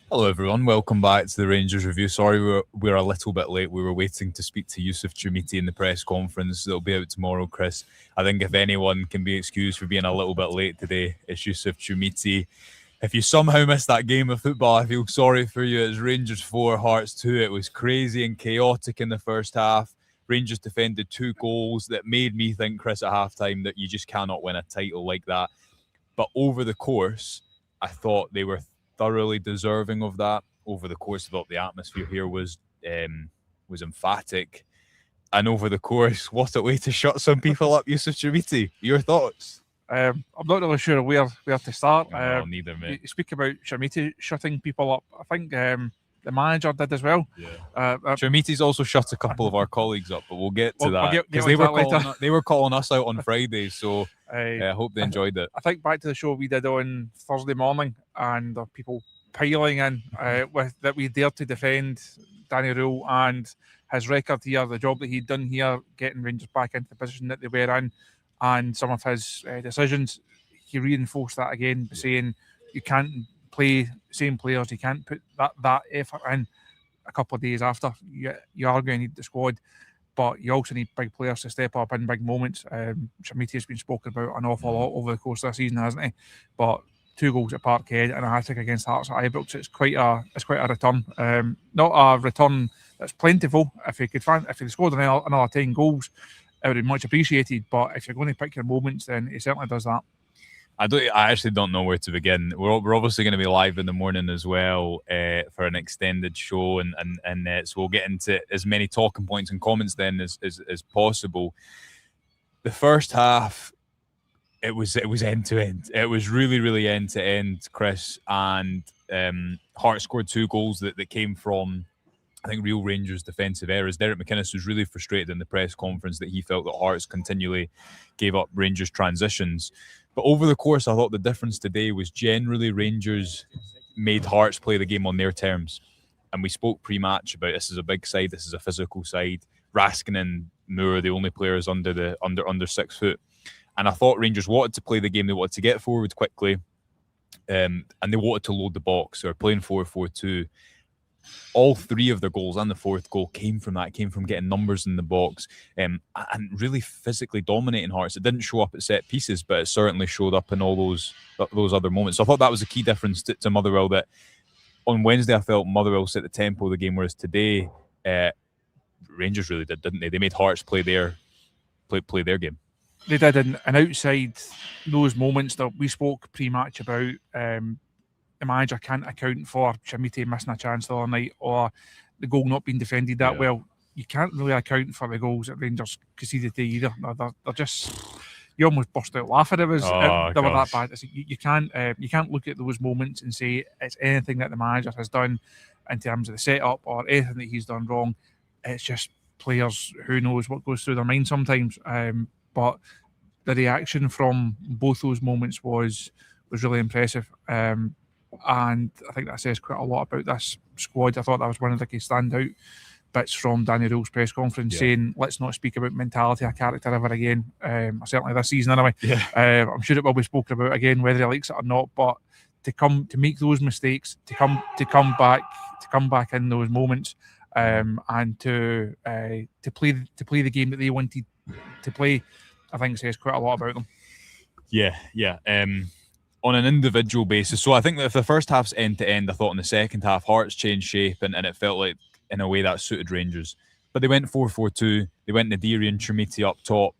Hello everyone, welcome back to the Rangers review. Sorry we're a little bit late. We were waiting to speak to Yusuf Chumiti in the press conference that'll be out tomorrow, Chris. I think if anyone can be excused for being a little bit late today, it's Yusuf Chumiti. If you somehow missed that game of football, I feel sorry for you. It's Rangers 4, Hearts 2. It was crazy and chaotic in the first half. Rangers defended 2 goals that made me think, Chris, at halftime that you just cannot win a title like that. But over the course, I thought they were thoroughly deserving of that. Over the course, I thought the atmosphere here was emphatic. And over the course, what a way to shut some people up, Yusuf Chumiti. Your thoughts? I'm not really sure where to start. No, neither, mate. You speak about Shamiti shutting people up. I think the manager did as well. Yeah. Chumiti's also shut a couple of our colleagues up, but we'll get to We'll that get because later. they were calling us out on Friday. So I hope they enjoyed it. I think back to the show we did on Thursday morning, and there are people piling in with that we dared to defend Danny Rule and his record here, the job that he'd done here, getting Rangers back into the position that they were in, and some of his decisions. He reinforced that again, saying you can't play same players, you can't put that effort in a couple of days after. You are going to need the squad, but you also need big players to step up in big moments. Shamiti has been spoken about an awful lot over the course of the season, hasn't he? But 2 goals at Parkhead and a hat-trick against Hearts at Ibrox. It's quite a return. Not a return that's plentiful. If he scored another 10 goals, it would be much appreciated. But if you're going to pick your moments, then he certainly does that. I actually don't know where to begin. We're obviously going to be live in the morning as well for an extended show, and so we'll get into as many talking points and comments then as possible. The first half, it was end to end. It was really end to end, Chris. And Hart scored 2 goals that came from, I think, real Rangers defensive errors. Derek McInnes was really frustrated in the press conference that he felt that Hearts continually gave up Rangers transitions. But over the course, I thought the difference today was generally Rangers made Hearts play the game on their terms. And we spoke pre-match about this is a big side, this is a physical side. Raskin and Moore are the only players under 6 foot. And I thought Rangers wanted to play the game. They wanted to get forward quickly, and they wanted to load the box. They were playing 4-4-2. All 3 of their goals and the 4th goal came from getting numbers in the box, and really physically dominating Hearts. It didn't show up at set pieces, but it certainly showed up in all those other moments. So I thought that was a key difference to Motherwell, that on Wednesday I felt Motherwell set the tempo of the game, whereas today Rangers really did, didn't they? They made Hearts play their game. They did, and outside those moments that we spoke pre-match about, the manager can't account for Shamiti missing a chance the other night or the goal not being defended that well. You can't really account for the goals that Rangers conceded today either. They're just, you almost burst out laughing. They were that bad. You can't look at those moments and say it's anything that the manager has done in terms of the setup or anything that he's done wrong. It's just players who knows what goes through their mind sometimes. But the reaction from both those moments was really impressive. And I think that says quite a lot about this squad. I thought that was one of the key standout bits from Danny Rule's press conference, saying, let's not speak about mentality or character ever again. Certainly this season anyway. I'm sure it will be spoken about again, whether he likes it or not. But to make those mistakes, to come back in those moments, and to play the game that they wanted to play, I think says quite a lot about them. Yeah. On an individual basis. So I think that if the first half's end to end, I thought in the second half, Hearts changed shape and it felt like in a way that suited Rangers. But they went 4-4-2. They went Nadiri and Chumiti up top.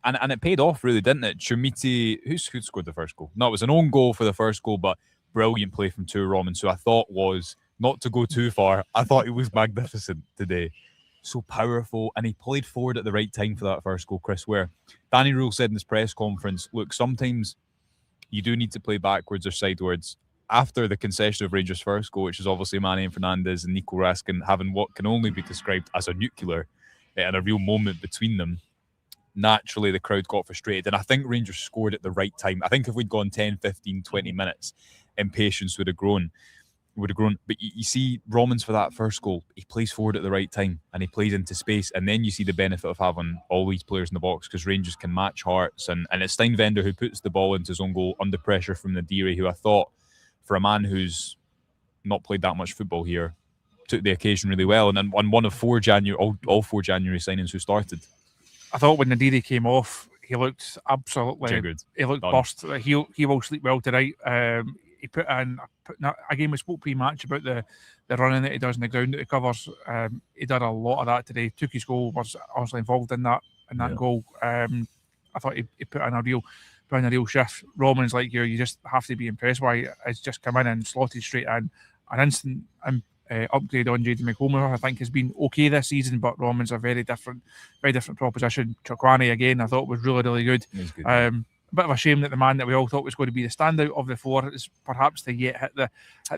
And it paid off, really, didn't it? Chumiti, who scored the first goal? No, it was an own goal for the first goal, but brilliant play from Turam. So I thought was, not to go too far, I thought he was magnificent today. So powerful, and he played forward at the right time for that first goal, Chris, where Danny Rule said in his press conference, look, sometimes you do need to play backwards or sidewards. After the concession of Rangers' first goal, which is obviously Manny and Fernandes and Nico Raskin having what can only be described as a nuclear and a real moment between them, naturally the crowd got frustrated. And I think Rangers scored at the right time. I think if we'd gone 10, 15, 20 minutes, impatience would have grown. But you see Romans for that first goal, he plays forward at the right time and he plays into space, and then you see the benefit of having all these players in the box because Rangers can match Hearts, and it's Steinvender who puts the ball into his own goal under pressure from Nadiri, who I thought, for a man who's not played that much football here, took the occasion really well, and then one of all 4 January signings who started. I thought when Nadiri came off, he looked absolutely Jiggered. He looked burst. He will sleep well tonight. He put in again. We spoke pre-match about the running that he does in the ground that he covers. He did a lot of that today. Took his goal, was obviously involved in that goal. I thought he put in a real shift. Romans, like you just have to be impressed by. He's just come in and slotted straight in, an instant upgrade on JD McCormick. I think has been okay this season, but Romans a very different proposition. Chokwani again, I thought was really good. Good. A bit of a shame that the man that we all thought was going to be the standout of the 4 is perhaps to yet hit the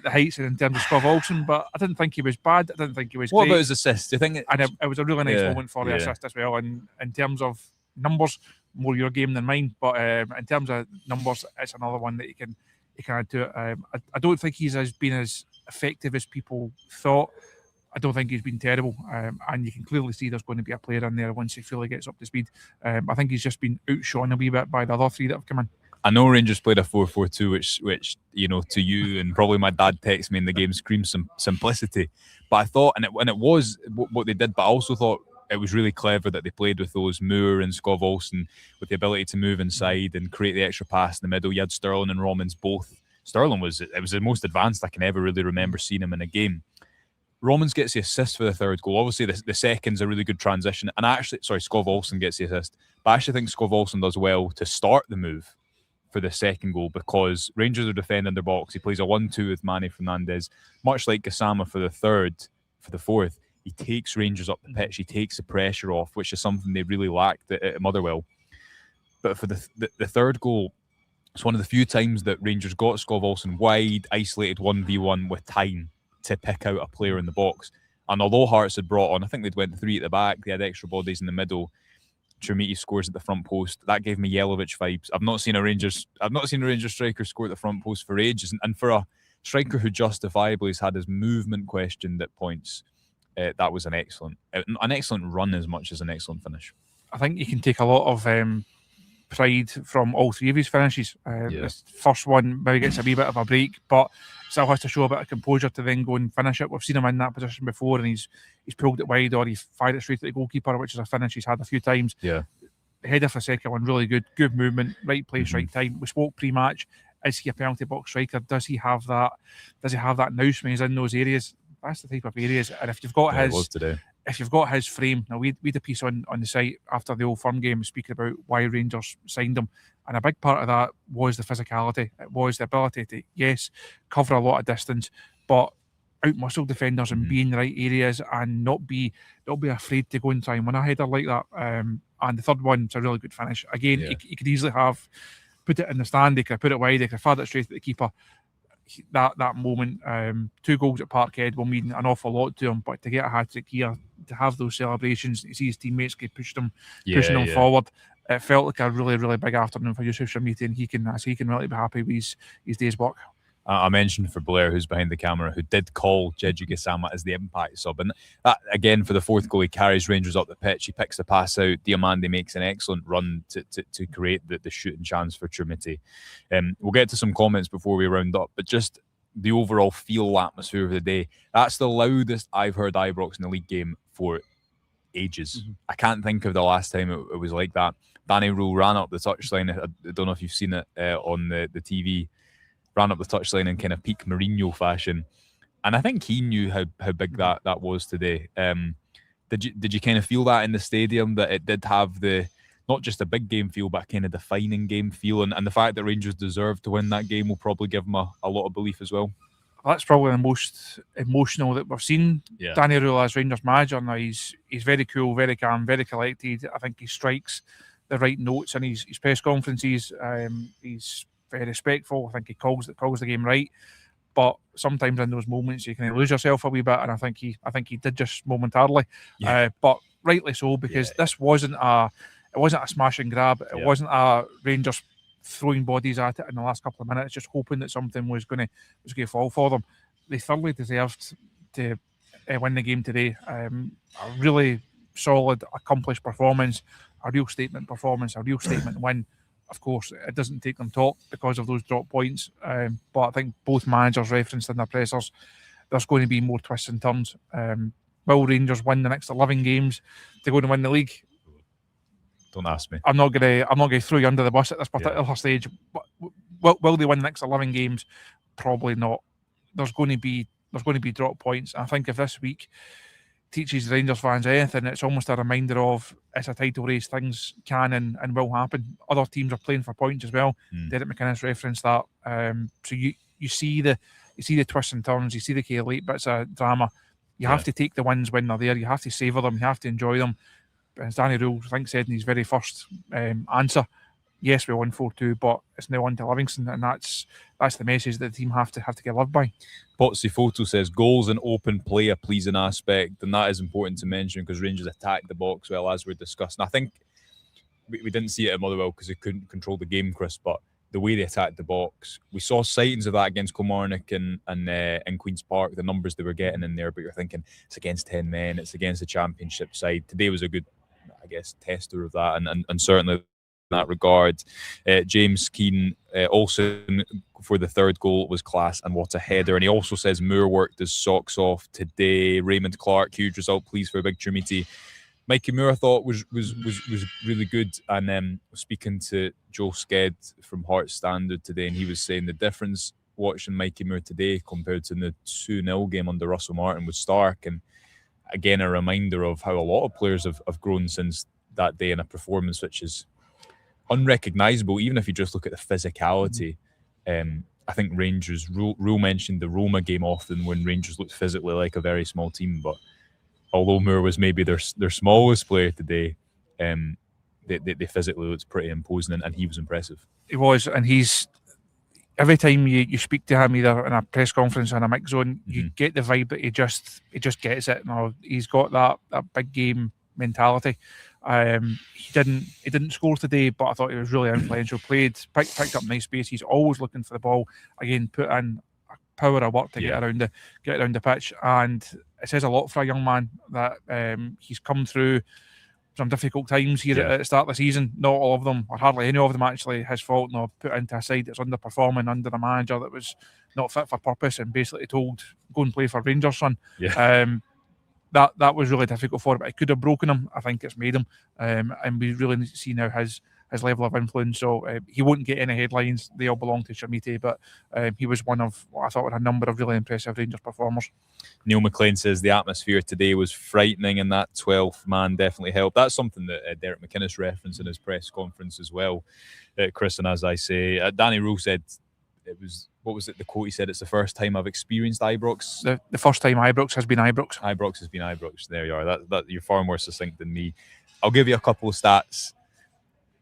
heights in terms of Scott Olsen, but I didn't think he was bad. I didn't think he was What great. about his assist? Do you think and it was a really nice moment for the assist as well. And in terms of numbers, more your game than mine, but in terms of numbers, it's another one that he can add to it. I don't think he's been as effective as people thought. I don't think he's been terrible, and you can clearly see there's going to be a player in there once he fully gets up to speed. I think he's just been outshone a wee bit by the other 3 that have come in. I know Rangers played a 4-4-2, which to you and probably my dad texted me in the game screams some simplicity. But I thought, and it was what they did, but I also thought it was really clever that they played with those Moore and Skov Olsen with the ability to move inside and create the extra pass in the middle. You had Sterling and Romans both. Sterling was the most advanced I can ever really remember seeing him in a game. Romans gets the assist for the 3rd goal. Obviously, the second's a really good transition. And Skov Olsen gets the assist. But I actually think Skov Olsen does well to start the move for the 2nd goal because Rangers are defending their box. He plays a 1-2 with Manny Fernandez. Much like Gassama for the 3rd, for the 4th, he takes Rangers up the pitch. He takes the pressure off, which is something they really lacked at Motherwell. But for the 3rd goal, it's one of the few times that Rangers got Skov Olsen wide, isolated 1v1 with time to pick out a player in the box. And although Hearts had brought on, I think they'd went 3 at the back, they had extra bodies in the middle. Trumiti scores at the front post. That gave me Jelovic vibes. I've not seen a Rangers striker score at the front post for ages. And for a striker who justifiably has had his movement questioned at points, that was an excellent run as much as an excellent finish. I think you can take a lot of pride from all 3 of his finishes. This first one maybe gets a wee bit of a break, but still has to show a bit of composure to then go and finish it. We've seen him in that position before, and he's pulled it wide or he's fired it straight at the goalkeeper, which is a finish he's had a few times. Yeah, the header for the second one, really good movement, right place, right time. We spoke pre-match. Is he a penalty box striker? Does he have that? Does he have that nous when he's in those areas? That's the type of areas. And if you've got his frame, now we had a piece on the site after the Old Firm game speaking about why Rangers signed him, and a big part of that was the physicality. It was the ability to cover a lot of distance, but out-muscle defenders and be in the right areas and not be afraid to go and try and win a header like that. And the 3rd one's a really good finish. Again, he could easily have put it in the stand. He could put it wide. He could have fired it straight at the keeper. That moment, 2 goals at Parkhead will mean an awful lot to him. But to get a hat-trick here, to have those celebrations, to see his teammates get pushing him forward, it felt like a really, really big afternoon for Yusuf Shamiti, and he can really be happy with his day's work. I mentioned for Blair, who's behind the camera, who did call Jeju Gassama as the impact sub. And that, again, for the 4th goal, he carries Rangers up the pitch. He picks the pass out. Diamande makes an excellent run to create the shooting chance for Trumiti. We'll get to some comments before we round up, but just the overall feel atmosphere of the day. That's the loudest I've heard Ibrox in the league game for ages. I can't think of the last time it was like that. Danny Rule ran up the touchline. I don't know if you've seen it on the TV. Ran up the touchline in kind of peak Mourinho fashion, and I think he knew how big that was today. Did you kind of feel that in the stadium, that it did have the not just a big game feel, but a kind of defining game feel, and the fact that Rangers deserved to win that game will probably give them a lot of belief as well? That's probably the most emotional that we've seen. Danny Rule as Rangers manager. Now he's very cool, very calm, very collected. I think he strikes the right notes in his press conferences. He's very respectful. I think he calls the game right, but sometimes in those moments you can lose yourself a wee bit, and I think he did just momentarily, but rightly so, because this wasn't a smash and grab. It wasn't a Rangers throwing bodies at it in the last couple of minutes, just hoping that something was going to fall for them. They thoroughly deserved to win the game today. A really solid, accomplished performance, a real statement performance, a real statement win of course, it doesn't take them top because of those drop points. But I think both managers referenced in their pressers, there's going to be more twists and turns. Will Rangers win the next 11 games to go and win the league? Don't ask me. I'm not gonna throw you under the bus at this particular stage. But will they win the next 11 games? Probably not. There's going to be drop points. I think if this week teaches Rangers fans anything, it's almost a reminder of it's a title race. Things can and will happen. Other teams are playing for points as well. Derek McInnes referenced that. So you see the twists and turns. You see the late bits of drama. You have to take the wins when they're there. You have to savour them. You have to enjoy them. As Danny Rule, I think, said in his very first answer, yes, we won 4-2, but it's now on to Livingston, and that's the message that the team have to get lived by. Potsy Photo says goals and open play a pleasing aspect, and that is important to mention because Rangers attacked the box well, as we're discussing. I think we didn't see it at Motherwell because they couldn't control the game, Chris, but the way they attacked the box, we saw sightings of that against Kilmarnock and Queen's Park, the numbers they were getting in there, but you're thinking it's against 10 men, it's against the Championship side. Today was a good, I guess, tester of that, and certainly in that regard. James Keane also for the third goal was class, and what a header. And he also says Moore worked his socks off today. Raymond Clark, huge result, please for a big Trinity. Mikey Moore, I thought, was really good. And speaking to Joe Sked from Hearts Standard today, and he was saying the difference watching Mikey Moore today compared to the 2-0 game under Russell Martin was stark. And again, a reminder of how a lot of players have grown since that day in a performance which is unrecognisable, even if you just look at the physicality. I think Rangers, Rule mentioned the Roma game often when Rangers looked physically like a very small team, but although Moore was maybe their smallest player today, they physically looked pretty imposing, and he was impressive. He was, and he's every time you speak to him, either in a press conference or in a mix zone, you get the vibe that he just gets it. He's got that big game mentality. He didn't score today, but I thought he was really influential. Picked up nice space. He's always looking for the ball. Again, put in a power of work to get around the pitch, and it says a lot for a young man that he's come through some difficult times here at the start of the season. Not all of them, or hardly any of them, actually his fault. No, put into a side that's underperforming under a manager that was not fit for purpose, and basically told go and play for Rangers, son. That was really difficult for him. It could have broken him. I think it's made him, and we really need to see now his level of influence. So he won't get any headlines. They all belong to Shamite, but he was one of what I thought were a number of really impressive Rangers performers. Neil McLean says the atmosphere today was frightening, and that 12th man definitely helped. That's something that Derek McInnes referenced in his press conference as well, Chris. And as I say, Danny Rule said it was, what was it, the quote he said, it's the first time I've experienced Ibrox. The first time Ibrox has been Ibrox. Ibrox has been Ibrox. There you are. That you're far more succinct than me. I'll give you a couple of stats.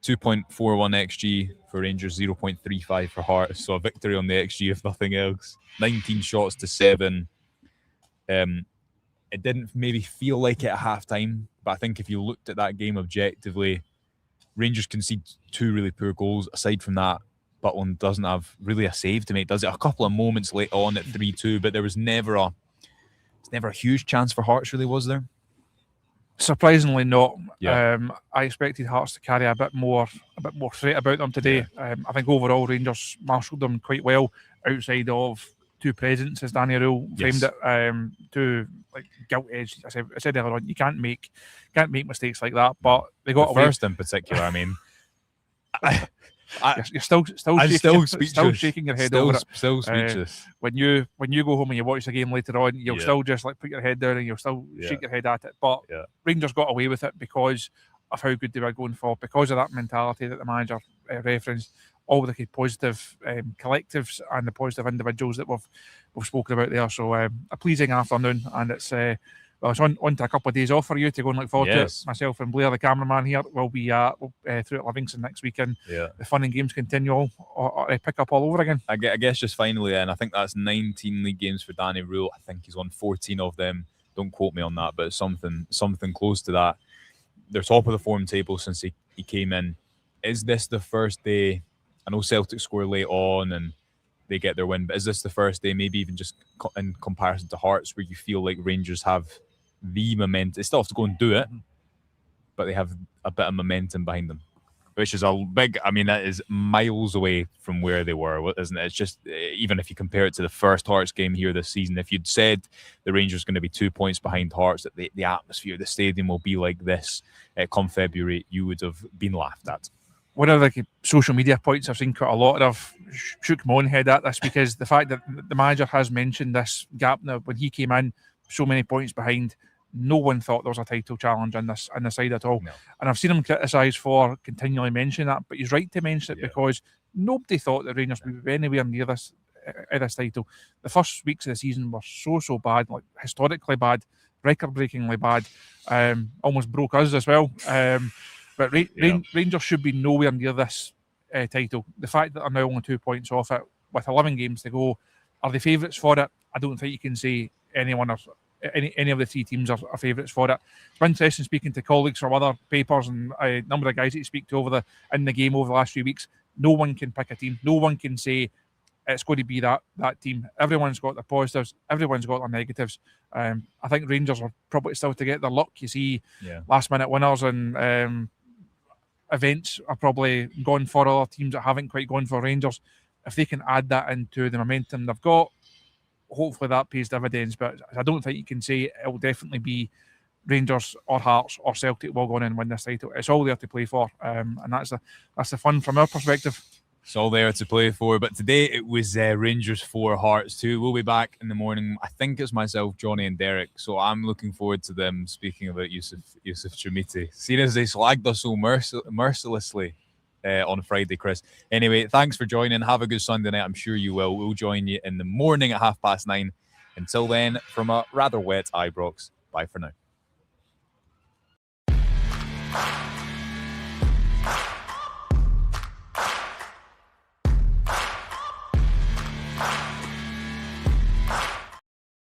2.41 XG for Rangers, 0.35 for Hearts. So a victory on the XG if nothing else. 19 shots to 7. It didn't maybe feel like it at half-time, but I think if you looked at that game objectively, Rangers concede 2 really poor goals. Aside from that, Butland doesn't have really a save to make, does it? A couple of moments late on at 3-2, but there was never a huge chance for Hearts, really, was there? Surprisingly not. I expected Hearts to carry a bit more threat about them today. I think overall Rangers marshalled them quite well outside of 2 presents, as Danny Rule framed it. 2 like gilt edged. I said earlier on, you can't make mistakes like that, but they got away. First in particular, I mean, you're still shaking your head over it. Still speechless. When you go home and you watch the game later on, you'll still just like put your head down and you'll still shake your head at it. But Rangers got away with it because of how good they were going for, because of that mentality that the manager referenced, all the positive collectives and the positive individuals that we've spoken about there. So a pleasing afternoon, and it's it's on to a couple of days off for you to go and look forward to it. Myself and Blair, the cameraman here, will be through at Livingston next week, and the fun and games continue or pick up all over again. I guess just finally, and I think that's 19 league games for Danny Rule. I think he's won 14 of them. Don't quote me on that, but it's something close to that. They're top of the form table since he came in. Is this the first day? I know Celtic score late on and they get their win, but is this the first day, maybe even just in comparison to Hearts, where you feel like Rangers have the momentum? They still have to go and do it, but they have a bit of momentum behind them. which is a big, I mean, that is miles away from where they were, isn't it? It's just, even if you compare it to the first Hearts game here this season, if you'd said the Rangers are going to be 2 points behind Hearts, that the atmosphere, the stadium will be like this come February, you would have been laughed at. One of the social media points I've seen quite a lot of shook my own head at this, because the fact that the manager has mentioned this gap now, when he came in so many points behind, no one thought there was a title challenge on the side at all. No. And I've seen him criticised for continually mentioning that, but he's right to mention it, because nobody thought the Rangers would be anywhere near this title. The first weeks of the season were so bad, like historically bad, record-breakingly bad, almost broke us as well. But Rangers should be nowhere near this title. The fact that they're now only 2 points off it with 11 games to go, are they favourites for it? I don't think you can say anyone or any of the three teams are favourites for it. It's been interesting speaking to colleagues from other papers and a number of guys that you speak to in the game over the last few weeks. No one can pick a team. No one can say it's going to be that team. Everyone's got their positives. Everyone's got their negatives. I think Rangers are probably still to get their luck. You see, last-minute winners and events are probably gone for other teams that haven't quite gone for Rangers. If they can add that into the momentum they've got, hopefully that pays dividends. But I don't think you can say it will definitely be Rangers or Hearts or Celtic will go in and win this title. It's all there to play for, and that's the fun from our perspective. It's all there to play for. But today it was Rangers 4, Hearts 2. We'll be back in the morning. I think it's myself, Johnny and Derek. So I'm looking forward to them speaking about Yusuf Chamiti. Seeing as they slagged us so mercilessly on Friday, Chris. Anyway, thanks for joining. Have a good Sunday night. I'm sure you will. We'll join you in the morning at 9:30. Until then, from a rather wet Ibrox, bye for now.